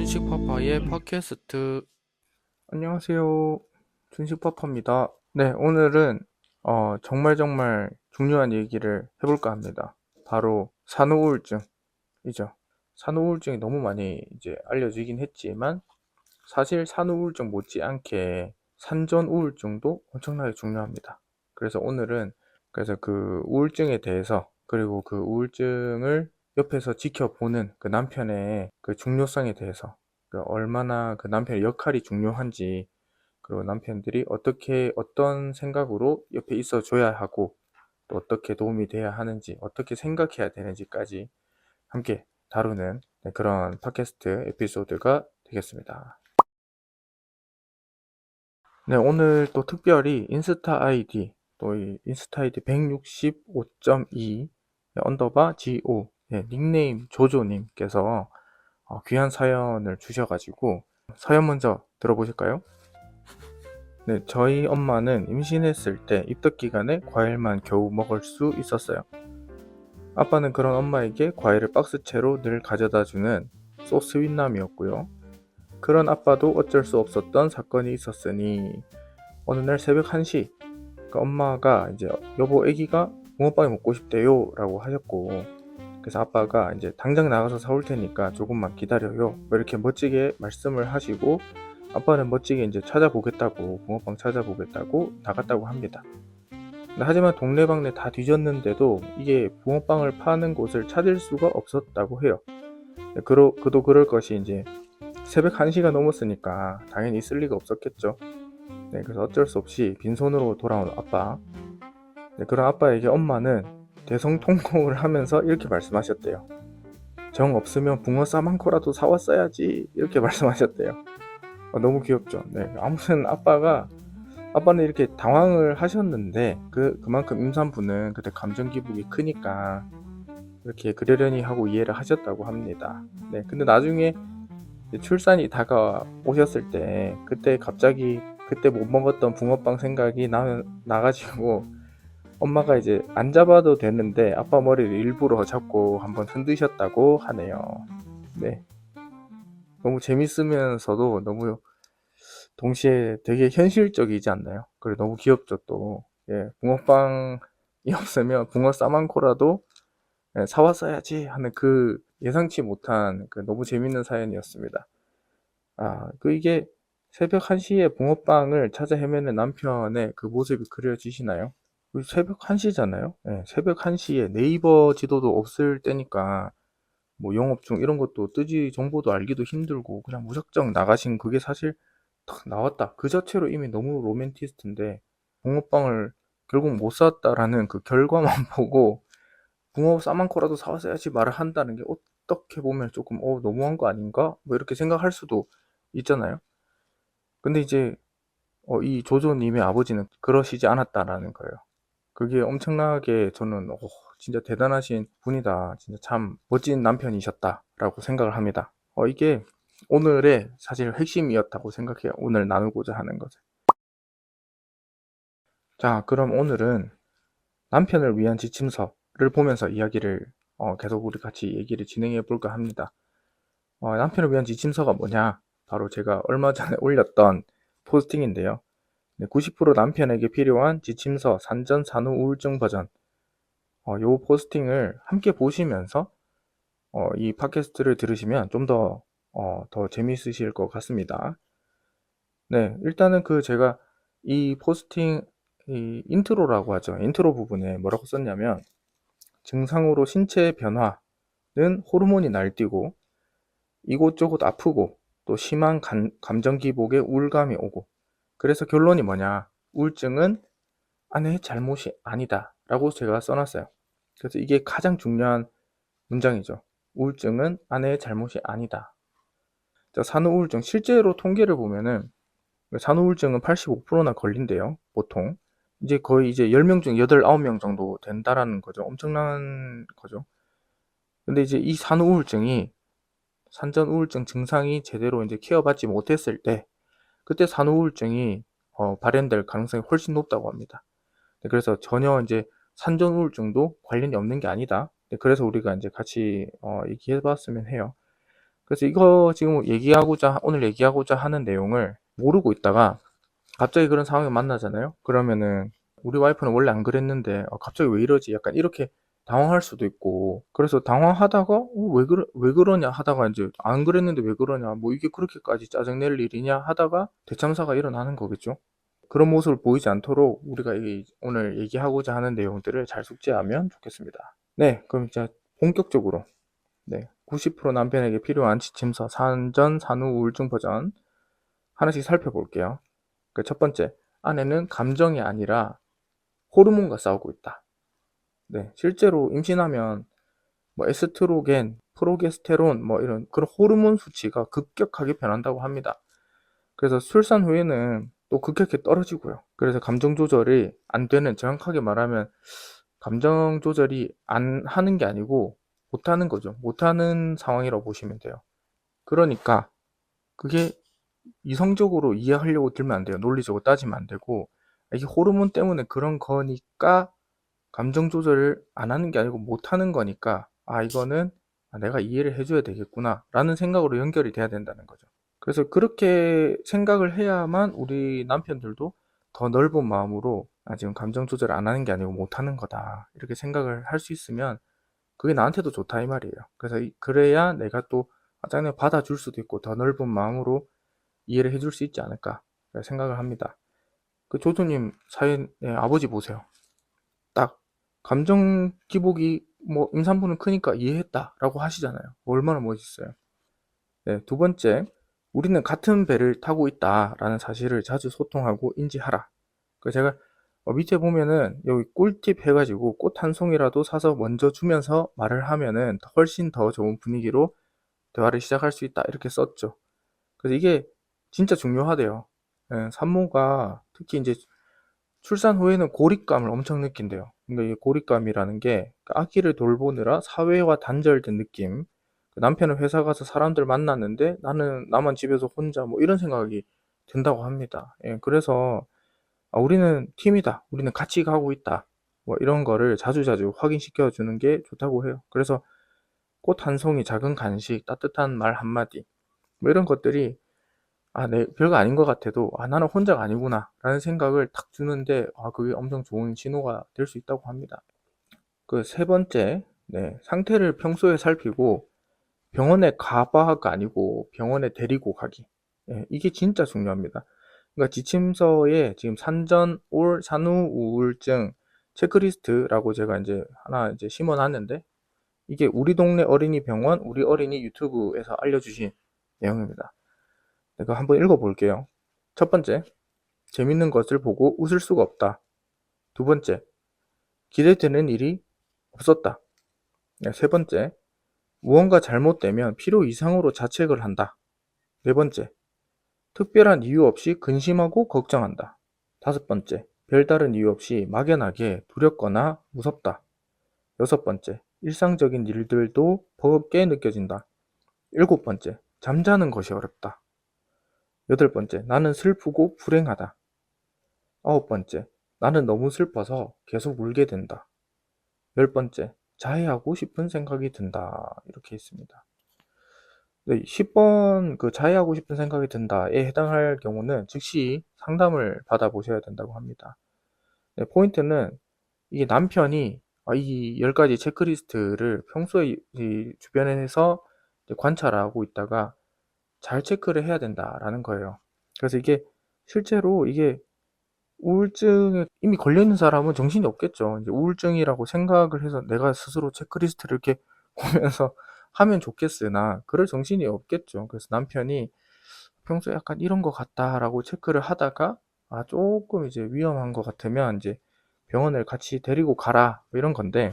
준식파파의 팟캐스트. 안녕하세요. 준식파파입니다. 네, 오늘은 정말 중요한 얘기를 해볼까 합니다. 바로 산후우울증이죠. 산후우울증이 너무 많이 이제 알려지긴 했지만 사실 산후우울증 못지않게 산전우울증도 엄청나게 중요합니다. 그래서 오늘은 그 우울증에 대해서, 그리고 그 우울증을 옆에서 지켜보는 그 남편의 그 중요성에 대해서, 얼마나 그 남편의 역할이 중요한지, 그리고 남편들이 어떤 생각으로 옆에 있어 줘야 하고, 또 어떻게 도움이 돼야 하는지, 어떻게 생각해야 되는지까지 함께 다루는, 네, 그런 팟캐스트 에피소드가 되겠습니다. 네, 오늘 또 특별히 인스타 아이디 165.2 언더바 GO, 네, 닉네임 조조님께서 귀한 사연을 주셔가지고 사연 먼저 들어보실까요? 네, 저희 엄마는 임신했을 때 입덧 기간에 과일만 겨우 먹을 수 있었어요. 아빠는 그런 엄마에게 과일을 박스채로 늘 가져다 주는 소스윗남이었고요. 그런 아빠도 어쩔 수 없었던 사건이 있었으니 어느 날 새벽 1시 그 엄마가 이제 여보 애기가 붕어빵이 먹고 싶대요 라고 하셨고, 그래서 아빠가 이제 당장 나가서 사올 테니까 조금만 기다려요 뭐 이렇게 멋지게 말씀을 하시고, 아빠는 멋지게 이제 붕어빵 찾아보겠다고 나갔다고 합니다. 하지만 동네방네 다 뒤졌는데도 이게 붕어빵을 파는 곳을 찾을 수가 없었다고 해요. 그도 그럴 것이 이제 새벽 1시가 넘었으니까 당연히 있을 리가 없었겠죠. 네, 그래서 어쩔 수 없이 빈손으로 돌아온 아빠. 네, 그런 아빠에게 엄마는 대성통곡을 하면서 이렇게 말씀하셨대요. 정 없으면 붕어 쌈 한 코라도 사왔어야지, 이렇게 말씀하셨대요. 너무 귀엽죠. 네, 아무튼 아빠는 이렇게 당황을 하셨는데 그만큼 임산부는 그때 감정 기복이 크니까 이렇게 그러려니 하고 이해를 하셨다고 합니다. 네, 근데 나중에 출산이 다가오셨을 때 그때 갑자기 그때 못 먹었던 붕어빵 생각이 나가지고 엄마가 이제 안 잡아도 되는데 아빠 머리를 일부러 잡고 한번 흔드셨다고 하네요. 네, 너무 재밌으면서도 너무 동시에 되게 현실적이지 않나요? 그리고 너무 귀엽죠 또. 예, 붕어빵이 없으면 붕어 싸만코라도 사왔어야지 하는 그 예상치 못한 그 너무 재밌는 사연이었습니다. 이게 새벽 1시에 붕어빵을 찾아 헤매는 남편의 그 모습이 그려지시나요? 새벽 1시잖아요. 예, 새벽 1시에 네이버 지도도 없을 때니까 뭐 영업 중 이런 것도 뜨지, 정보도 알기도 힘들고 그냥 무작정 나가신 그게 사실 탁 나왔다 그 자체로 이미 너무 로맨티스트인데, 붕어빵을 결국 못 샀다라는 그 결과만 보고 붕어 싸만코라도 사왔어야지 말을 한다는 게 어떻게 보면 조금 너무한 거 아닌가? 뭐 이렇게 생각할 수도 있잖아요. 근데 이제 이 조조님의 아버지는 그러시지 않았다라는 거예요. 그게 엄청나게 저는 진짜 대단하신 분이다. 진짜 참 멋진 남편이셨다라고 생각을 합니다. 이게 오늘의 사실 핵심이었다고 생각해요. 오늘 나누고자 하는 것을. 자, 그럼 오늘은 남편을 위한 지침서를 보면서 이야기를 계속 우리 같이 얘기를 진행해 볼까 합니다. 남편을 위한 지침서가 뭐냐? 바로 제가 얼마 전에 올렸던 포스팅인데요. 90% 남편에게 필요한 지침서 산전 산후 우울증 버전. 요 포스팅을 함께 보시면서 이 팟캐스트를 들으시면 좀 더 재미있으실 것 같습니다. 네, 일단은 제가 이 포스팅, 이 인트로라고 하죠. 인트로 부분에 뭐라고 썼냐면, 증상으로 신체 변화는 호르몬이 날뛰고, 이곳저곳 아프고, 또 심한 감정 기복에 우울감이 오고, 그래서 결론이 뭐냐? 우울증은 아내의 잘못이 아니다 라고 제가 써놨어요. 그래서 이게 가장 중요한 문장이죠. 우울증은 아내의 잘못이 아니다. 자, 산후우울증 실제로 통계를 보면은 산후우울증은 85%나 걸린대요. 보통 이제 거의 이제 10명 중 8, 9명 정도 된다라는 거죠. 엄청난 거죠. 근데 이제 이 산후우울증이 산전우울증 증상이 제대로 이제 케어받지 못했을 때 그때 산후우울증이 발현될 가능성이 훨씬 높다고 합니다. 그래서 전혀 이제 산전우울증도 관련이 없는 게 아니다. 그래서 우리가 이제 같이 얘기해 봤으면 해요. 그래서 지금 오늘 얘기하고자 하는 내용을 모르고 있다가 갑자기 그런 상황을 만나잖아요. 그러면은 우리 와이프는 원래 안 그랬는데 갑자기 왜 이러지? 약간 이렇게 당황할 수도 있고, 그래서 당황하다가 왜 그러냐 하다가 이제 안 그랬는데 왜 그러냐, 뭐 이게 그렇게까지 짜증낼 일이냐 하다가 대참사가 일어나는 거겠죠. 그런 모습을 보이지 않도록 우리가 오늘 얘기하고자 하는 내용들을 잘 숙지하면 좋겠습니다. 네, 그럼 이제 본격적으로 90% 남편에게 필요한 지침서 산전, 산후, 우울증 버전 하나씩 살펴볼게요. 첫 번째, 아내는 감정이 아니라 호르몬과 싸우고 있다. 네, 실제로 임신하면 뭐 에스트로겐, 프로게스테론 뭐 이런 그런 호르몬 수치가 급격하게 변한다고 합니다. 그래서 출산 후에는 또 급격히 떨어지고요. 그래서 감정 조절이 안 되는, 정확하게 말하면 감정 조절이 안 하는 게 아니고 못하는 거죠. 못하는 상황이라고 보시면 돼요. 그러니까 그게 이성적으로 이해하려고 들면 안 돼요. 논리적으로 따지면 안 되고, 이게 호르몬 때문에 그런 거니까 감정 조절을 안 하는 게 아니고 못 하는 거니까, 이거는 내가 이해를 해줘야 되겠구나 라는 생각으로 연결이 돼야 된다는 거죠. 그래서 그렇게 생각을 해야만 우리 남편들도 더 넓은 마음으로 지금 감정 조절 안 하는 게 아니고 못 하는 거다 이렇게 생각을 할 수 있으면 그게 나한테도 좋다 이 말이에요. 그래서 그래야 내가 또 짜증을 받아줄 수도 있고 더 넓은 마음으로 이해를 해줄 수 있지 않을까 생각을 합니다. 그 조조님 사연, 아버지 보세요. 딱 감정 기복이 뭐 임산부는 크니까 이해했다라고 하시잖아요. 얼마나 멋있어요. 네, 두 번째, 우리는 같은 배를 타고 있다라는 사실을 자주 소통하고 인지하라. 그 제가 밑에 보면은 여기 꿀팁 해가지고 꽃 한 송이라도 사서 먼저 주면서 말을 하면은 훨씬 더 좋은 분위기로 대화를 시작할 수 있다 이렇게 썼죠. 그래서 이게 진짜 중요하대요. 산모가 특히 이제 출산 후에는 고립감을 엄청 느낀대요. 근데 이 고립감이라는 게 아기를 돌보느라 사회와 단절된 느낌. 남편은 회사 가서 사람들 만났는데 나만 집에서 혼자 뭐 이런 생각이 든다고 합니다. 그래서 우리는 팀이다. 우리는 같이 가고 있다. 뭐 이런 거를 자주자주 확인시켜 주는 게 좋다고 해요. 그래서 꽃 한 송이, 작은 간식, 따뜻한 말 한마디 뭐 이런 것들이 별거 아닌 것 같아도 나는 혼자가 아니구나 라는 생각을 탁 주는데 그게 엄청 좋은 신호가 될 수 있다고 합니다. 그 세 번째, 상태를 평소에 살피고 병원에 가봐가 아니고 병원에 데리고 가기. 이게 진짜 중요합니다. 그러니까 지침서에 지금 산후 우울증 체크리스트라고 제가 이제 하나 이제 심어놨는데, 이게 우리 동네 어린이 병원, 우리 어린이 유튜브에서 알려주신 내용입니다. 내가 한번 읽어볼게요. 첫 번째, 재밌는 것을 보고 웃을 수가 없다. 두 번째, 기대되는 일이 없었다. 세 번째, 무언가 잘못되면 필요 이상으로 자책을 한다. 네 번째, 특별한 이유 없이 근심하고 걱정한다. 다섯 번째, 별다른 이유 없이 막연하게 두렵거나 무섭다. 여섯 번째, 일상적인 일들도 버겁게 느껴진다. 일곱 번째, 잠자는 것이 어렵다. 여덟 번째, 나는 슬프고 불행하다. 아홉 번째, 나는 너무 슬퍼서 계속 울게 된다. 열 번째, 자해하고 싶은 생각이 든다. 이렇게 있습니다. 10번 그 자해하고 싶은 생각이 든다에 해당할 경우는 즉시 상담을 받아보셔야 된다고 합니다. 포인트는 이게 남편이 이 10가지 체크리스트를 평소에 이 주변에서 관찰하고 있다가 잘 체크를 해야 된다라는 거예요. 그래서 이게 실제로 이게 우울증에 이미 걸려있는 사람은 정신이 없겠죠. 이제 우울증이라고 생각을 해서 내가 스스로 체크리스트를 이렇게 보면서 하면 좋겠으나 그럴 정신이 없겠죠. 그래서 남편이 평소에 약간 이런 것 같다라고 체크를 하다가 조금 이제 위험한 것 같으면 이제 병원을 같이 데리고 가라 뭐 이런 건데,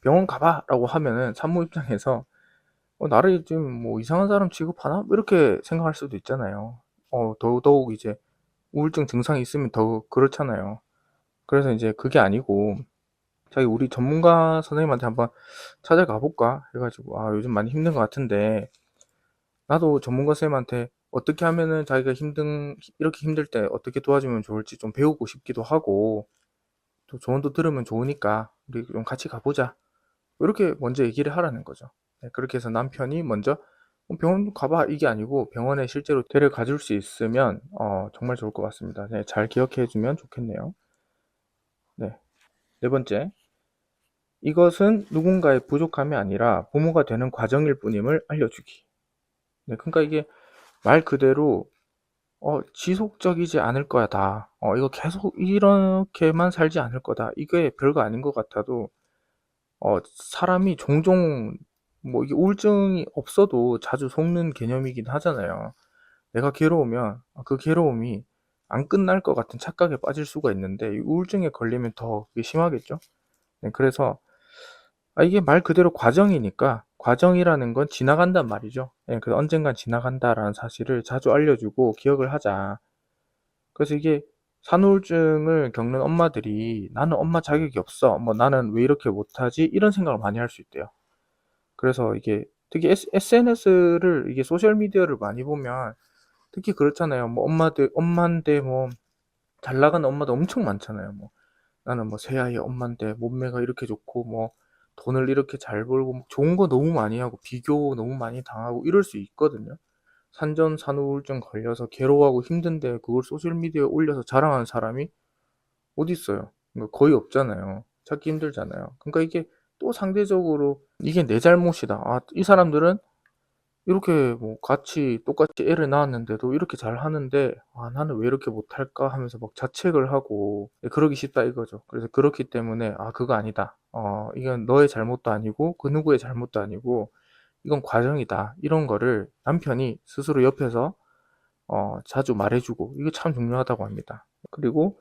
병원 가봐라고 하면은 산모 입장에서 나를 지금 뭐 이상한 사람 취급하나? 뭐 이렇게 생각할 수도 있잖아요. 더더욱 이제 우울증 증상이 있으면 더 그렇잖아요. 그래서 이제 그게 아니고 우리 전문가 선생님한테 한번 찾아가 볼까 해가지고 요즘 많이 힘든 것 같은데, 나도 전문가 선생님한테 어떻게 하면은 자기가 이렇게 힘들 때 어떻게 도와주면 좋을지 좀 배우고 싶기도 하고, 또 조언도 들으면 좋으니까 우리 좀 같이 가보자 이렇게 먼저 얘기를 하라는 거죠. 네, 그렇게 해서 남편이 먼저 병원 가봐 이게 아니고 병원에 실제로 데려가 줄 수 있으면 정말 좋을 것 같습니다. 네, 잘 기억해 주면 좋겠네요. 네, 네 번째. 이것은 누군가의 부족함이 아니라 부모가 되는 과정일 뿐임을 알려주기. 네, 그러니까 이게 말 그대로 지속적이지 않을 거야 다. 이거 계속 이렇게만 살지 않을 거다. 이게 별거 아닌 것 같아도 사람이 종종 뭐 이게 우울증이 없어도 자주 속는 개념이긴 하잖아요. 내가 괴로우면 그 괴로움이 안 끝날 것 같은 착각에 빠질 수가 있는데 이 우울증에 걸리면 더 그게 심하겠죠. 네, 그래서 이게 말 그대로 과정이니까 과정이라는 건 지나간단 말이죠. 예, 그래서 언젠간 지나간다라는 사실을 자주 알려주고 기억을 하자. 그래서 이게 산후우울증을 겪는 엄마들이 나는 엄마 자격이 없어. 뭐 나는 왜 이렇게 못하지? 이런 생각을 많이 할 수 있대요. 그래서 이게 특히 SNS를 이게 소셜미디어를 많이 보면 특히 그렇잖아요. 뭐 엄마인데 뭐 잘 나가는 엄마도 엄청 많잖아요. 뭐 나는 뭐 새아이 엄마인데 몸매가 이렇게 좋고 뭐 돈을 이렇게 잘 벌고 뭐 좋은 거 너무 많이 하고 비교 너무 많이 당하고 이럴 수 있거든요. 산전산후우울증 걸려서 괴로워하고 힘든데 그걸 소셜미디어에 올려서 자랑하는 사람이 어디 있어요? 거의 없잖아요. 찾기 힘들잖아요. 그러니까 이게 또 상대적으로 이게 내 잘못이다. 이 사람들은 이렇게 뭐 같이 똑같이 애를 낳았는데도 이렇게 잘 하는데 나는 왜 이렇게 못할까 하면서 막 자책을 하고 그러기 쉽다 이거죠. 그래서 그렇기 때문에 그거 아니다. 이건 너의 잘못도 아니고 그 누구의 잘못도 아니고 이건 과정이다. 이런 거를 남편이 스스로 옆에서 자주 말해주고 이게 참 중요하다고 합니다. 그리고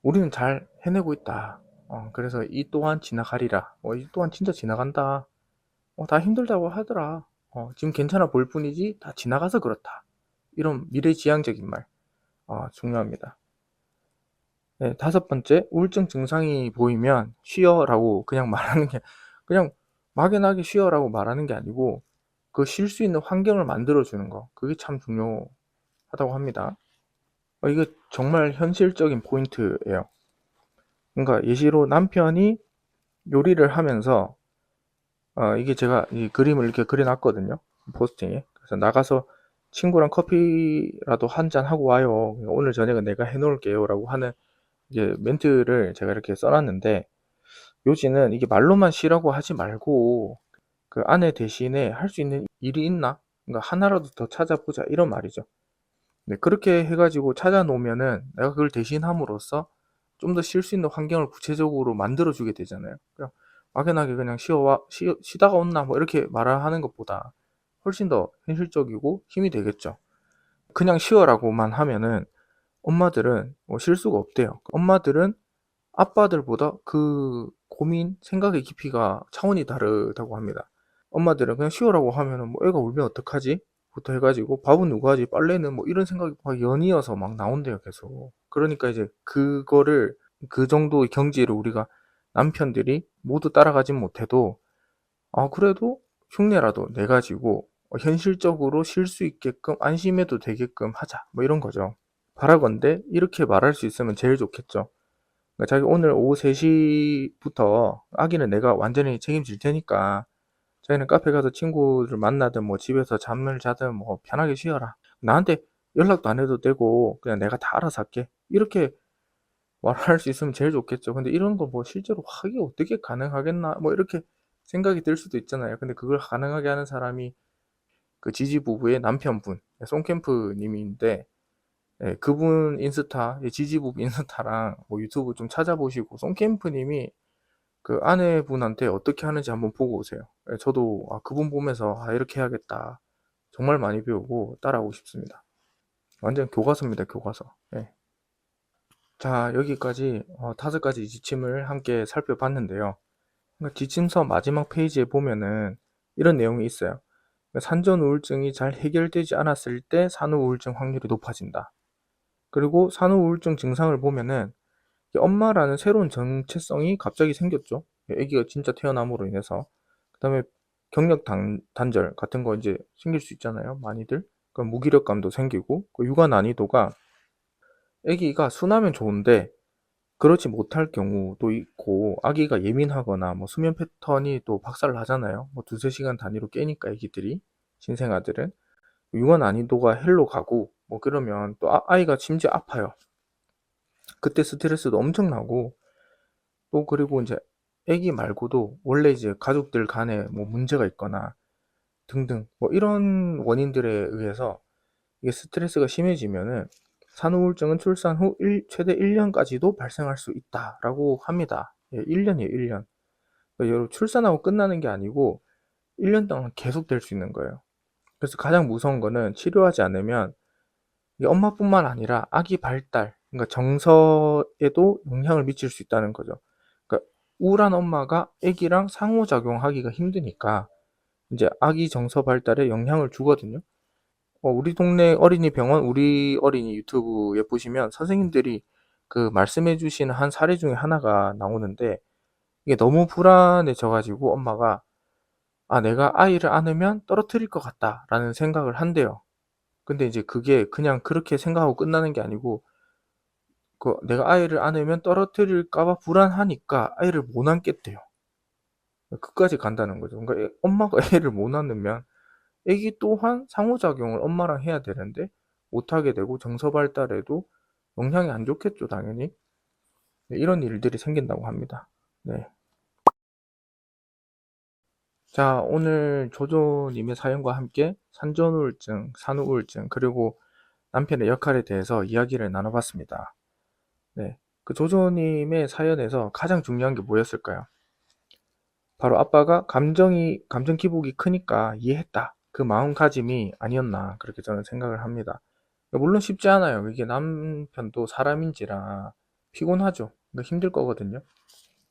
우리는 잘 해내고 있다. 그래서 이 또한 지나가리라. 이 또한 진짜 지나간다. 다 힘들다고 하더라. 지금 괜찮아 보일 뿐이지 다 지나가서 그렇다. 이런 미래지향적인 말 중요합니다. 네, 다섯 번째, 우울증 증상이 보이면 쉬어라고 그냥 말하는 게 그냥 막연하게 쉬어라고 말하는 게 아니고 그 쉴 수 있는 환경을 만들어 주는 거 그게 참 중요하다고 합니다. 이게 정말 현실적인 포인트예요. 그러니까 예시로 남편이 요리를 하면서 이게 제가 이 그림을 이렇게 그려놨거든요. 포스팅에. 그래서 나가서 친구랑 커피라도 한 잔 하고 와요. 오늘 저녁은 내가 해놓을게요. 라고 하는 이제 멘트를 제가 이렇게 써놨는데 요지는 이게 말로만 쉬라고 하지 말고 그 아내 대신에 할 수 있는 일이 있나? 그러니까 하나라도 더 찾아보자 이런 말이죠. 네, 그렇게 해가지고 찾아놓으면은 내가 그걸 대신함으로써 좀 더 쉴 수 있는 환경을 구체적으로 만들어주게 되잖아요. 그냥 막연하게 그냥 쉬다가 온나 뭐 이렇게 말하는 것보다 훨씬 더 현실적이고 힘이 되겠죠. 그냥 쉬어라고만 하면은 엄마들은 쉴 수가 없대요. 엄마들은 아빠들보다 그 고민, 생각의 깊이가 차원이 다르다고 합니다. 엄마들은 그냥 쉬어라고 하면은 뭐 애가 울면 어떡하지? 부터 해가지고 밥은 누가 하지? 빨래는 뭐 이런 생각이 막 연이어서 막 나온대요, 계속. 그러니까 이제 그거를 그 정도의 경지를 우리가 남편들이 모두 따라가진 못해도 그래도 흉내라도 내가지고 현실적으로 쉴 수 있게끔 안심해도 되게끔 하자. 뭐 이런 거죠. 바라건대 이렇게 말할 수 있으면 제일 좋겠죠. 그러니까 자기 오늘 오후 3시부터 아기는 내가 완전히 책임질 테니까 자기는 카페 가서 친구를 만나든 뭐 집에서 잠을 자든 뭐 편하게 쉬어라. 나한테 연락도 안 해도 되고 그냥 내가 다 알아서 할게. 이렇게 말할 수 있으면 제일 좋겠죠. 근데 이런 거 뭐 실제로 하기 어떻게 가능하겠나? 뭐 이렇게 생각이 들 수도 있잖아요. 근데 그걸 가능하게 하는 사람이 그 지지 부부의 남편분, 송캠프 님인데 그분 인스타, 지지 부부 인스타랑 뭐 유튜브 좀 찾아보시고 송캠프 님이 그 아내분한테 어떻게 하는지 한번 보고 오세요. 저도 그분 보면서 이렇게 해야겠다. 정말 많이 배우고 따라하고 싶습니다. 완전 교과서입니다, 교과서. 예. 자, 여기까지 5가지 지침을 함께 살펴봤는데요. 그러니까 지침서 마지막 페이지에 보면은 이런 내용이 있어요. 산전 우울증이 잘 해결되지 않았을 때 산후 우울증 확률이 높아진다. 그리고 산후 우울증 증상을 보면은 엄마라는 새로운 정체성이 갑자기 생겼죠. 아기가 진짜 태어남으로 인해서. 그다음에 경력 단절 같은 거 이제 생길 수 있잖아요. 많이들. 그러니까 무기력감도 생기고 그 육아 난이도가 아기가 순하면 좋은데 그렇지 못할 경우도 있고, 아기가 예민하거나 뭐 수면 패턴이 또 박살을 나잖아요. 뭐 두세 시간 단위로 깨니까 아기들이, 신생아들은. 융화 난이도가 헬로 가고, 뭐 그러면 또 아이가 심지어 아파요. 그때 스트레스도 엄청나고, 또 그리고 이제 아기 말고도 원래 이제 가족들 간에 뭐 문제가 있거나 등등, 뭐 이런 원인들에 의해서 이게 스트레스가 심해지면은 산후우울증은 출산 후 최대 1년까지도 발생할 수 있다라고 합니다. 예, 1년이에요, 1년. 여러분, 출산하고 끝나는 게 아니고 1년 동안 계속 될 수 있는 거예요. 그래서 가장 무서운 거는 치료하지 않으면 이게 엄마뿐만 아니라 아기 발달, 그러니까 정서에도 영향을 미칠 수 있다는 거죠. 그러니까 우울한 엄마가 아기랑 상호작용하기가 힘드니까 이제 아기 정서 발달에 영향을 주거든요. 우리 동네 어린이 병원, 우리 어린이 유튜브에 보시면 선생님들이 그 말씀해 주시는 한 사례 중에 하나가 나오는데, 이게 너무 불안해져가지고 엄마가, 내가 아이를 안으면 떨어뜨릴 것 같다라는 생각을 한대요. 근데 이제 그게 그냥 그렇게 생각하고 끝나는 게 아니고, 내가 아이를 안으면 떨어뜨릴까봐 불안하니까 아이를 못 안겠대요. 그까지 간다는 거죠. 그러니까 엄마가 애를 못 안으면 애기 또한 상호작용을 엄마랑 해야 되는데 못하게 되고 정서 발달에도 영향이 안 좋겠죠, 당연히. 네, 이런 일들이 생긴다고 합니다. 네. 자, 오늘 조조님의 사연과 함께 산전우울증, 산후우울증, 그리고 남편의 역할에 대해서 이야기를 나눠봤습니다. 네. 그 조조님의 사연에서 가장 중요한 게 뭐였을까요? 바로 아빠가 감정 기복이 크니까 이해했다. 그 마음가짐이 아니었나, 그렇게 저는 생각을 합니다. 물론 쉽지 않아요. 이게 남편도 사람인지라 피곤하죠. 힘들 거거든요.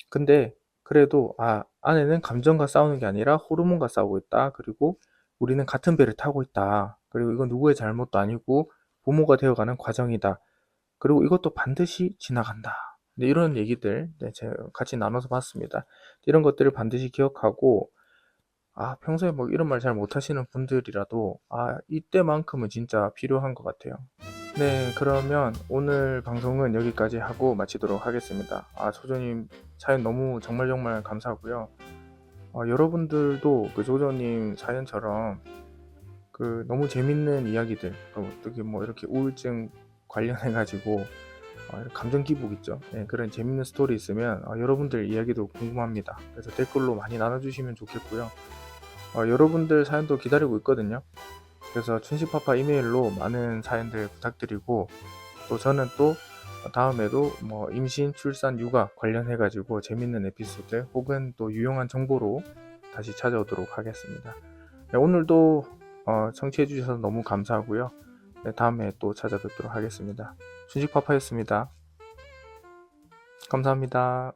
근데 그래도 아내는 감정과 싸우는 게 아니라 호르몬과 싸우고 있다. 그리고 우리는 같은 배를 타고 있다. 그리고 이건 누구의 잘못도 아니고 부모가 되어가는 과정이다. 그리고 이것도 반드시 지나간다. 네, 이런 얘기들 제가 같이 나눠서 봤습니다. 이런 것들을 반드시 기억하고, 평소에 뭐 이런 말 잘 못하시는 분들이라도 이때만큼은 진짜 필요한 것 같아요. 네, 그러면 오늘 방송은 여기까지 하고 마치도록 하겠습니다. 조조님 사연 너무 정말 정말 감사하고요. 여러분들도 그 조조님 사연처럼 그 너무 재밌는 이야기들, 어떻게 뭐 이렇게 우울증 관련해가지고 감정 기복 있죠. 네, 그런 재밌는 스토리 있으면 여러분들 이야기도 궁금합니다. 그래서 댓글로 많이 나눠주시면 좋겠고요. 여러분들 사연도 기다리고 있거든요. 그래서 춘식파파 이메일로 많은 사연들 부탁드리고, 또 저는 또 다음에도 뭐 임신, 출산, 육아 관련해가지고 재밌는 에피소드 혹은 또 유용한 정보로 다시 찾아오도록 하겠습니다. 네, 오늘도 청취해주셔서 너무 감사하고요. 네, 다음에 또 찾아뵙도록 하겠습니다. 춘식파파였습니다. 감사합니다.